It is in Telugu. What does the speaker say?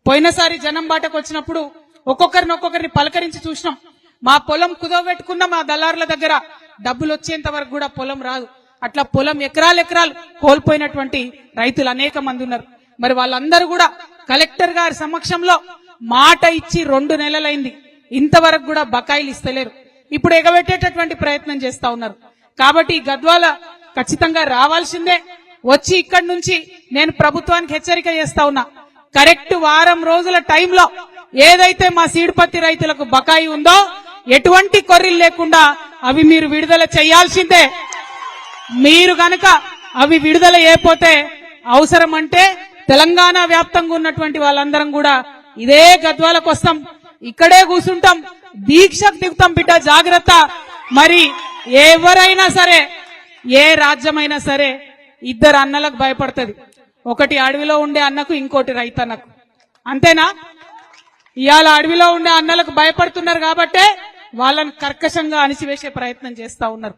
పోయినసారి జనం బాటకు వచ్చినప్పుడు ఒక్కొక్కరిని పలకరించి చూసినాం. మా పొలం కుదవబెట్టుకున్న మా దళారుల దగ్గర డబ్బులు వచ్చేంత వరకు కూడా పొలం రాదు. అట్లా పొలం ఎకరాలు కోల్పోయినటువంటి రైతులు అనేక మంది ఉన్నారు. మరి వాళ్ళందరూ కూడా కలెక్టర్ గారి సమక్షంలో మాట ఇచ్చి 2 నెలలైంది, ఇంతవరకు కూడా బకాయిలు ఇస్తలేరు. ఇప్పుడు ఎగబెట్టేటటువంటి ప్రయత్నం చేస్తా ఉన్నారు. కాబట్టి గద్వాల ఖచ్చితంగా రావాల్సిందే. వచ్చి ఇక్కడి నుంచి నేను ప్రభుత్వానికి హెచ్చరిక చేస్తా ఉన్నా, కరెక్ట్ వారం రోజుల టైంలో ఏదైతే మా సీడ్పత్తి రైతులకు బకాయి ఉందో ఎటువంటి కొర్రీలు లేకుండా అవి మీరు విడుదల చేయాల్సిందే. మీరు గనక అవి విడుదల చేయకపోతే అవసరం అంటే తెలంగాణ వ్యాప్తంగా ఉన్నటువంటి వాళ్ళందరం కూడా ఇదే గద్వాలకు వస్తాం, ఇక్కడే కూర్చుంటాం, దీక్షకు దిగుతాం. బిడ్డ జాగ్రత్త. మరి ఎవరైనా సరే, ఏ రాజ్యమైనా సరే 2 అన్నలకు భయపడుతుంది. ఒకటి అడవిలో ఉండే అన్నకు, ఇంకోటి రైతన్నకు. అంతేనా? ఇవాళ అడవిలో ఉండే అన్నలకు భయపడుతున్నారు కాబట్టే వాళ్ళని కర్కశంగా అణిచివేసే ప్రయత్నం చేస్తా ఉన్నారు.